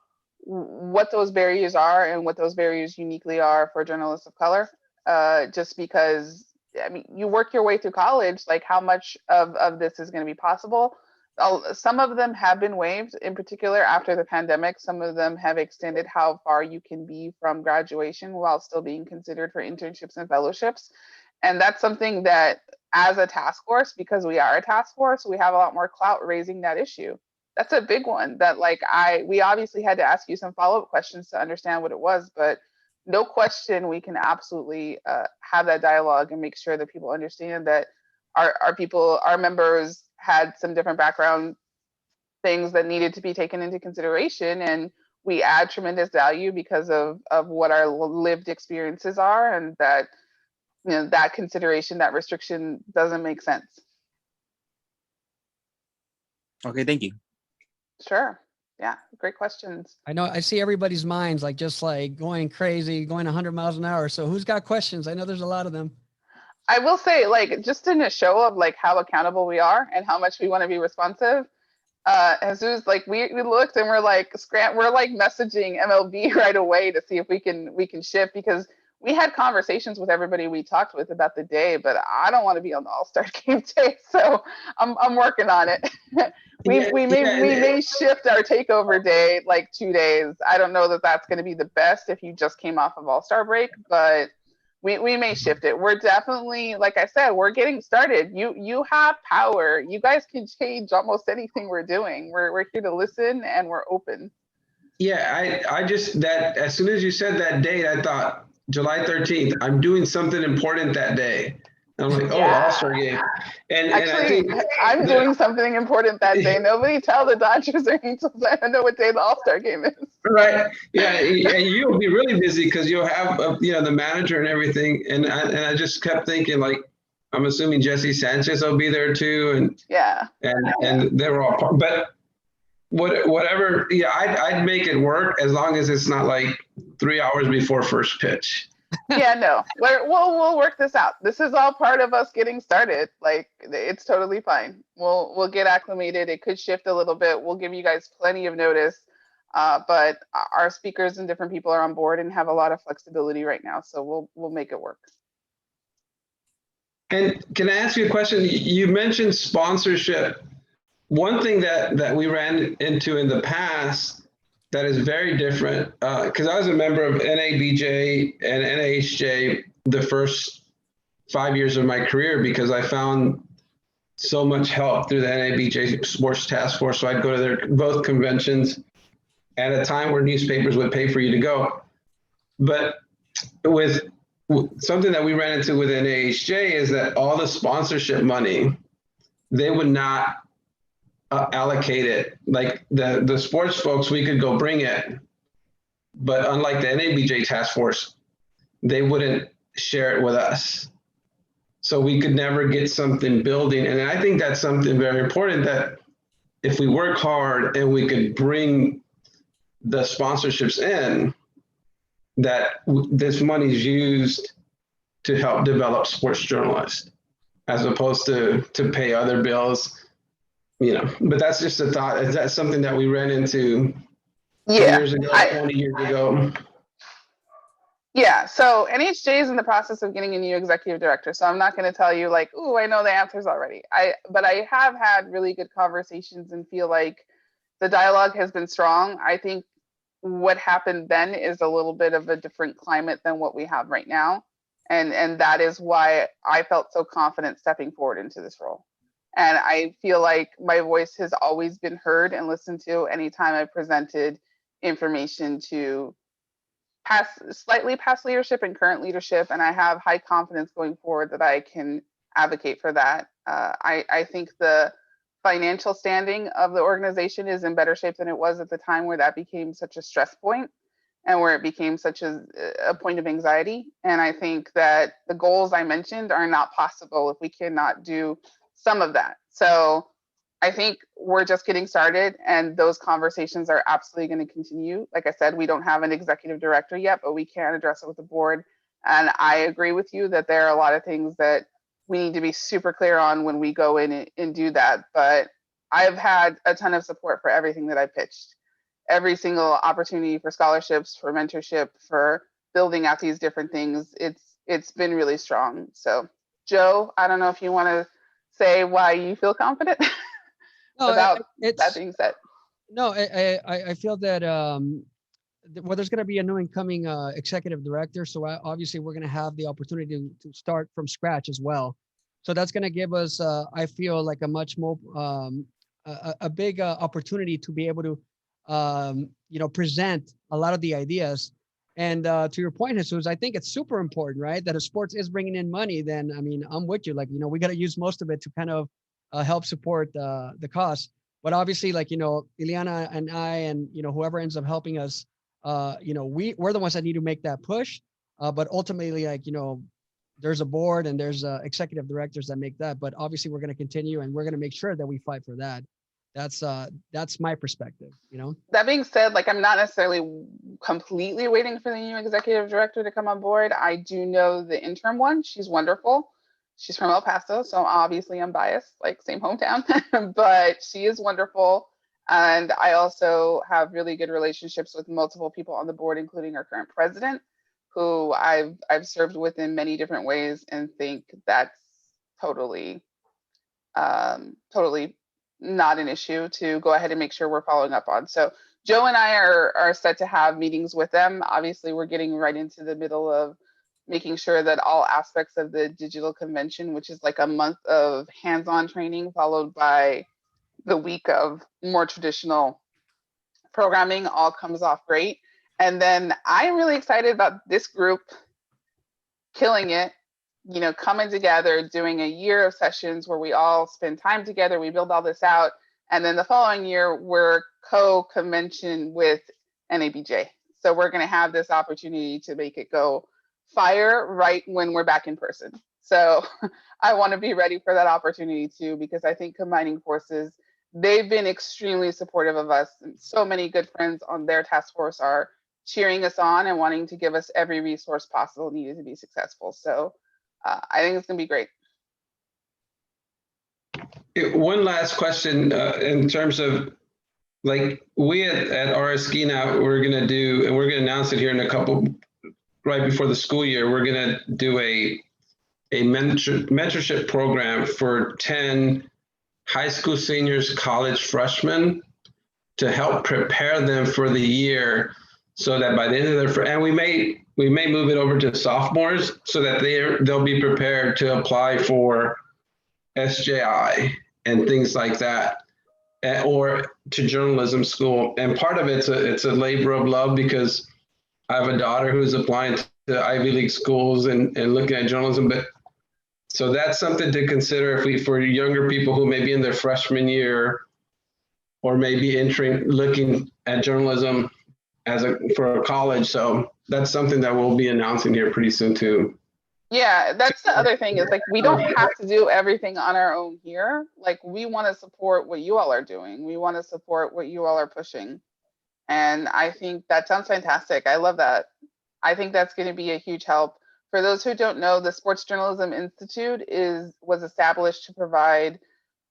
what those barriers are and what those barriers uniquely are for journalists of color. Just because, I mean, you work your way through college, like how much of this is going to be possible? Some of them have been waived, in particular after the pandemic. Some of them have extended how far you can be from graduation while still being considered for internships and fellowships. And that's something that as a task force, because we are a task force, we have a lot more clout raising that issue. That's a big one that we obviously had to ask you some follow-up questions to understand what it was, but no question, we can absolutely have that dialogue and make sure that people understand that our members had some different background things that needed to be taken into consideration, and we add tremendous value because of what our lived experiences are, and that that consideration, that restriction doesn't make sense. Okay, thank you. Sure. Yeah, great questions. I know I see everybody's minds like just like going crazy, going 100 miles an hour. So who's got questions? I know there's a lot of them. I will say, like, just in a show of like how accountable we are and how much we want to be responsive. Jesus, like we looked and we're like messaging MLB right away to see if we can shift, because we had conversations with everybody we talked with about the day, but I don't want to be on the All-Star game day, so I'm working on it. We may shift our takeover day like 2 days. I don't know that that's going to be the best if you just came off of All-Star break, but we may shift it. We're definitely, like I said, we're getting started. You have power. You guys can change almost anything we're doing. We're here to listen and we're open. Yeah, I just, that as soon as you said that date, I thought July 13th, I'm doing something important that day. And I'm like, oh, Yeah. All-Star game. And Actually, I think I'm doing something important that day. Nobody tell the Dodgers or Angels. I don't know what day the All-Star game is. right. Yeah, and you'll be really busy because you'll have the manager and everything. And I just kept thinking, like, I'm assuming Jesse Sanchez will be there too, and Yeah. and they were all part. But whatever, yeah, I'd make it work as long as it's not like 3 hours before first pitch. Yeah, no, we'll work this out. This is all part of us getting started. Like, it's totally fine. We'll get acclimated. It could shift a little bit. We'll give you guys plenty of notice. But our speakers and different people are on board and have a lot of flexibility right now. So we'll make it work. And can I ask you a question? You mentioned sponsorship. One thing that we ran into in the past that is very different, because I was a member of NABJ and NAHJ the first 5 years of my career because I found so much help through the NABJ Sports Task Force. So I'd go to their both conventions at a time where newspapers would pay for you to go. But with something that we ran into with NAHJ is that all the sponsorship money, they would not allocate it. Like the sports folks, we could go bring it, but unlike the NABJ task force, they wouldn't share it with us. So we could never get something building. And I think that's something very important, that if we work hard and we could bring the sponsorships in, that this money is used to help develop sports journalists as opposed to pay other bills. But that's just a thought. Is that something that we ran into 10 years ago, 20 years ago? Yeah, so NHJ is in the process of getting a new executive director. So I'm not going to tell you like, oh, I know the answers already. But I have had really good conversations and feel like the dialogue has been strong. I think what happened then is a little bit of a different climate than what we have right now. And that is why I felt so confident stepping forward into this role. And I feel like my voice has always been heard and listened to anytime I presented information to slightly past leadership and current leadership. And I have high confidence going forward that I can advocate for that. I think the financial standing of the organization is in better shape than it was at the time where that became such a stress point and where it became such a point of anxiety. And I think that the goals I mentioned are not possible if we cannot do some of that. So I think we're just getting started and those conversations are absolutely going to continue. Like I said, we don't have an executive director yet, but we can address it with the board. And I agree with you that there are a lot of things that we need to be super clear on when we go in and do that. But I've had a ton of support for everything that I pitched. Every single opportunity for scholarships, for mentorship, for building out these different things. It's been really strong. So Joe, I don't know if you want to say why you feel confident without that being said. No, I feel that well, there's going to be a new incoming executive director. So obviously we're going to have the opportunity to start from scratch as well. So that's going to give us, I feel like a much more, a big opportunity to be able to, present a lot of the ideas. And to your point, Jesus, I think it's super important, right? That if sports is bringing in money, then, I mean, I'm with you. Like, we got to use most of it to kind of help support the cost. But obviously, like, Ileana and I and, whoever ends up helping us, we're the ones that need to make that push. But ultimately, like, there's a board and there's executive directors that make that. But obviously, we're going to continue and we're going to make sure that we fight for that. That's my perspective, That being said, like, I'm not necessarily completely waiting for the new executive director to come on board. I do know the interim one. She's wonderful. She's from El Paso, so obviously I'm biased, like same hometown, but she is wonderful. And I also have really good relationships with multiple people on the board, including our current president. who I've served with in many different ways, and think that's totally totally not an issue to go ahead and make sure we're following up on. So Joe and I are set to have meetings with them. Obviously, we're getting right into the middle of making sure that all aspects of the digital convention, which is like a month of hands-on training followed by the week of more traditional programming, all comes off great. And then I'm really excited about this group killing it, you know, coming together, doing a year of sessions where we all spend time together, we build all this out. And then the following year, we're co-convention with NABJ. So we're going to have this opportunity to make it go fire right when we're back in person. So I want to be ready for that opportunity too, because I think combining forces, they've been extremely supportive of us. And so many good friends on their task force are cheering us on and wanting to give us every resource possible needed to be successful. So I think it's going to be great. One last question in terms of, like, we at RSG now, we're going to do, and we're going to announce it here in a couple, right before the school year, we're going to do a mentorship program for 10 high school seniors, college freshmen, to help prepare them for the year, so that by the end of their, and we may move it over to sophomores so that they'll be prepared to apply for SJI and things like that, or to journalism school. And part of it's a labor of love, because I have a daughter who's applying to Ivy League schools and looking at journalism. But so that's something to consider for younger people who may be in their freshman year or maybe looking at journalism for a college. So that's something that we'll be announcing here pretty soon too. Yeah, that's the other thing, is like, we don't have to do everything on our own here. Like, we want to support what you all are doing. We want to support what you all are pushing. And I think that sounds fantastic. I love that. I think that's going to be a huge help. For those who don't know, the Sports Journalism Institute was established to provide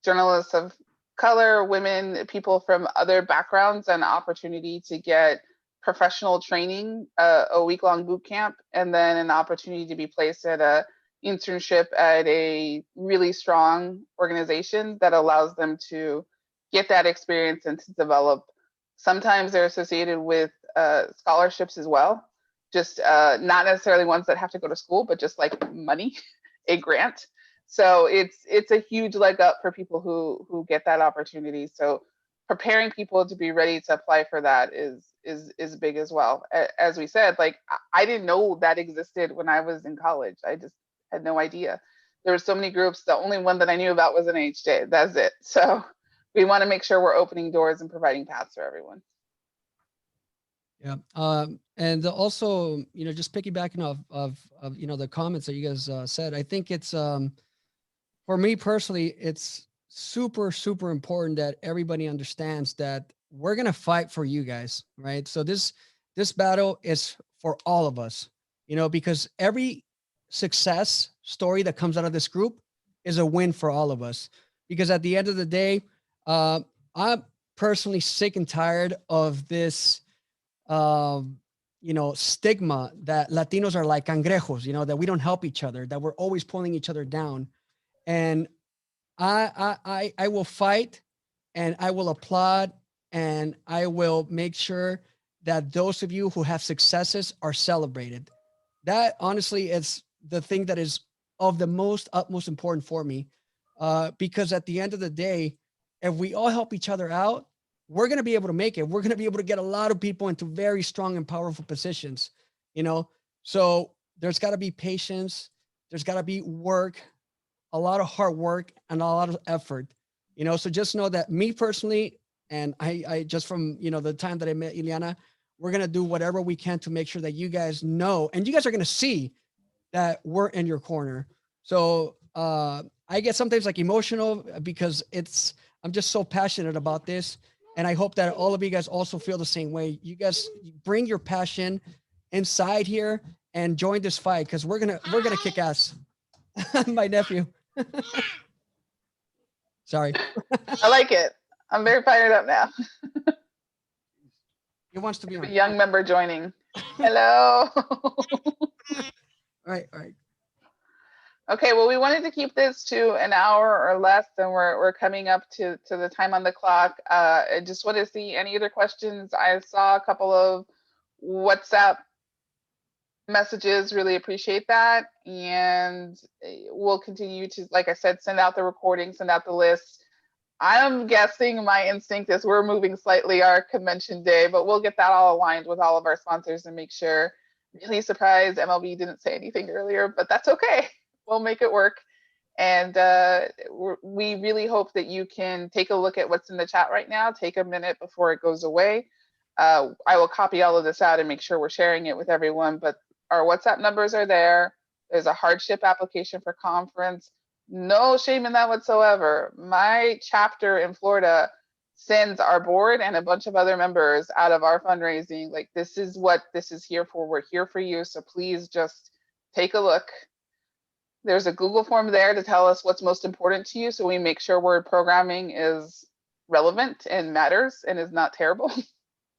journalists of color, women, people from other backgrounds an opportunity to get professional training, a week-long boot camp, and then an opportunity to be placed at a internship at a really strong organization that allows them to get that experience and to develop. Sometimes they're associated with scholarships as well, just not necessarily ones that have to go to school, but just like money, a grant. So it's a huge leg up for people who get that opportunity. So preparing people to be ready to apply for that is big as well. As we said, like, I didn't know that existed when I was in college. I just had no idea. There were so many groups. The only one that I knew about was NAHJ. That's it. So we want to make sure we're opening doors and providing paths for everyone. Yeah. And also, you know, just piggybacking off of you know, the comments that you guys said, I think it's for me personally, it's super, super important that everybody understands that we're going to fight for you guys, right? So this battle is for all of us, you know, because every success story that comes out of this group is a win for all of us. Because at the end of the day, I'm personally sick and tired of this, you know, stigma that Latinos are like cangrejos, you know, that we don't help each other, that we're always pulling each other down. And I will fight, and I will applaud, and I will make sure that those of you who have successes are celebrated. That honestly is the thing that is of the utmost important for me, because at the end of the day, if we all help each other out, we're going to be able to make it. We're going to be able to get a lot of people into very strong and powerful positions, you know? So there's got to be patience. There's got to be work, a lot of hard work, and a lot of effort, you know? So just know that me personally, and I just from, you know, the time that I met Ileana, we're going to do whatever we can to make sure that you guys know, and you guys are going to see that we're in your corner. So I get sometimes like emotional because I'm just so passionate about this. And I hope that all of you guys also feel the same way. You guys bring your passion inside here and join this fight, because we're gonna kick ass. My nephew. Sorry. I like it. I'm very fired up now. He wants to be A on. young member joining. Hello. All right. Okay, well, we wanted to keep this to an hour or less, and we're coming up to the time on the clock. I just want to see any other questions. I saw a couple of WhatsApp messages, really appreciate that. And we'll continue to, like I said, send out the recording, send out the list. I'm guessing my instinct is we're moving slightly our convention day, but we'll get that all aligned with all of our sponsors and make sure. Really surprised MLB didn't say anything earlier, but that's okay. We'll make it work. And we really hope that you can take a look at what's in the chat right now. Take a minute before it goes away. I will copy all of this out and make sure we're sharing it with everyone, but our WhatsApp numbers are there. There's a hardship application for conference. No shame in that whatsoever. My chapter in Florida sends our board and a bunch of other members out of our fundraising. Like, this is what this is here for. We're here for you. So please just take a look. There's a Google form there to tell us what's most important to you, so we make sure word programming is relevant and matters and is not terrible.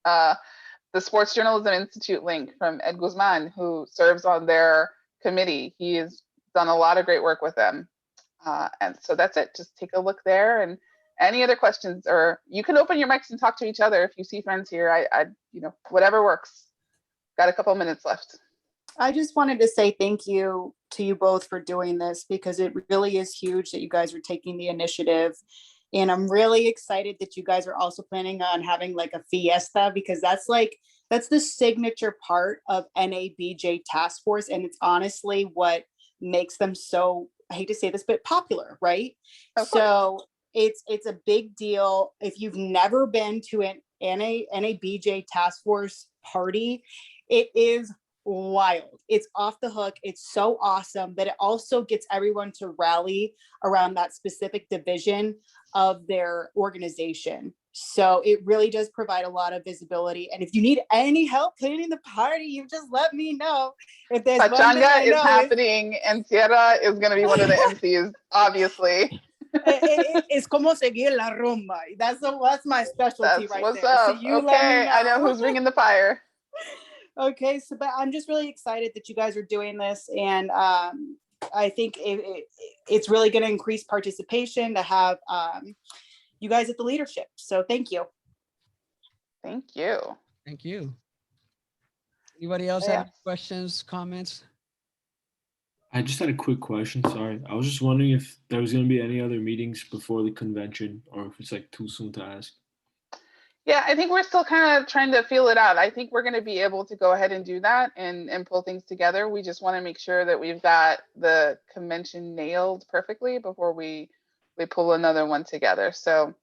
The Sports Journalism Institute link from Ed Guzman, who serves on their committee. He has done a lot of great work with them. And so that's it. Just take a look there. And any other questions, or you can open your mics and talk to each other if you see friends here. I whatever works. Got a couple minutes left. I just wanted to say thank you to you both for doing this, because it really is huge that you guys are taking the initiative. And I'm really excited that you guys are also planning on having like a fiesta, because that's the signature part of NABJ Task Force. And it's honestly what makes them so, I hate to say this, but popular, right? So it's a big deal. If you've never been to an NABJ Task Force party, it is wild. It's off the hook. It's so awesome, but it also gets everyone to rally around that specific division of their organization. So it really does provide a lot of visibility. And if you need any help cleaning the party, you just let me know. If there's Pachanga is happening, and Sierra is going to be one of the MCs, obviously. It's como seguir la rumba. That's my specialty. That's right what's there. up. So you Okay, let me know. I know who's ringing the fire. Okay, so but I'm just really excited that you guys are doing this, and I think it's really going to increase participation to have you guys at the leadership. So thank you. Thank you. Thank you. Anybody else have any questions, comments? I just had a quick question. Sorry. I was just wondering if there was going to be any other meetings before the convention, or if it's like too soon to ask. Yeah, I think we're still kind of trying to feel it out. I think we're going to be able to go ahead and do that and pull things together. We just want to make sure that we've got the convention nailed perfectly before we pull another one together. So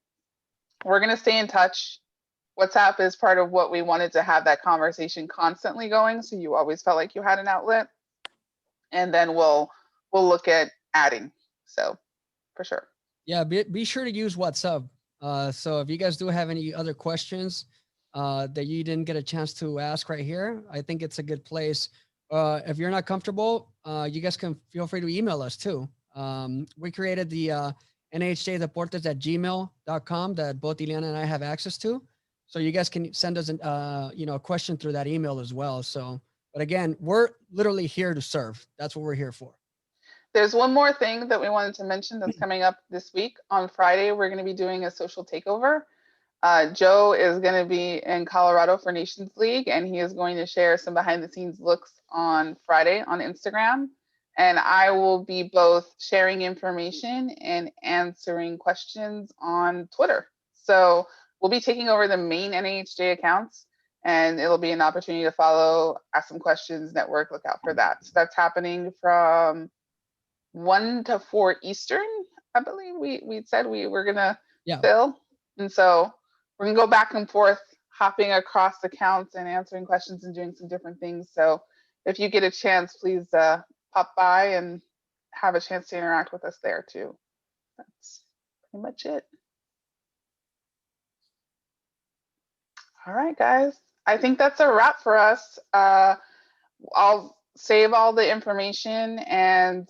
we're going to stay in touch. WhatsApp is part of what we wanted to have that conversation constantly going, so you always felt like you had an outlet. And then we'll look at adding. So for sure. Yeah, be sure to use WhatsApp. So if you guys do have any other questions that you didn't get a chance to ask right here, I think it's a good place. If you're not comfortable, you guys can feel free to email us too. We created the NAHJdeportes@gmail.com that both Ileana and I have access to. So you guys can send us a question through that email as well. So, but again, we're literally here to serve. That's what we're here for. There's one more thing that we wanted to mention that's coming up this week. On Friday, we're going to be doing a social takeover. Joe is going to be in Colorado for Nations League, and he is going to share some behind the scenes looks on Friday on Instagram. And I will be both sharing information and answering questions on Twitter. So we'll be taking over the main NAHJ accounts, and it'll be an opportunity to follow, ask some questions, network, look out for that. So that's happening from 1 to 4 Eastern, I believe we said we were gonna fill. And so we're gonna go back and forth, hopping across accounts and answering questions and doing some different things. So if you get a chance, please pop by and have a chance to interact with us there too. That's pretty much it. All right, guys. I think that's a wrap for us. I'll save all the information, and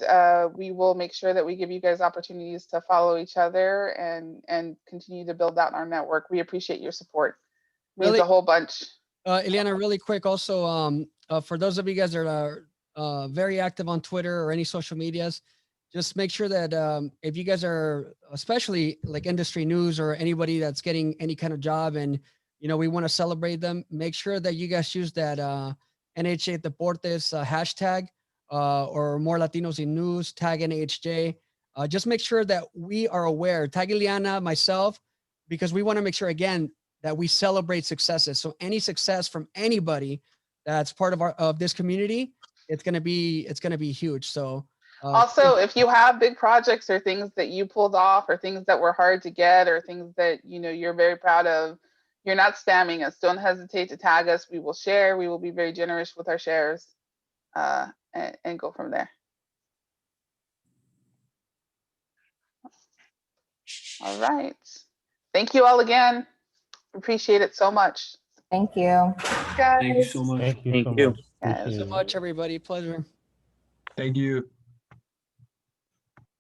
we will make sure that we give you guys opportunities to follow each other and continue to build out our network. We appreciate your support. It means a whole bunch. Ileana, really quick, also, for those of you guys that are very active on Twitter or any social medias, just make sure that if you guys are, especially like industry news or anybody that's getting any kind of job and, we want to celebrate them, make sure that you guys use that NAHJ Deportes hashtag or More Latinos in News, tag NAHJ. Just make sure that we are aware, tag Ileana, myself, because we want to make sure, again, that we celebrate successes. So any success from anybody that's part of this community, it's gonna be huge. So Also, if you have big projects or things that you pulled off or things that were hard to get or things that you're very proud of, you're not spamming us. Don't hesitate to tag us. We will share. We will be very generous with our shares and go from there. All right. Thank you all again. Appreciate it so much. Thank you. Guys. Thank you so much. Thank you Thank so you. much. Yes. Appreciate so it. much, everybody. Pleasure. Thank you.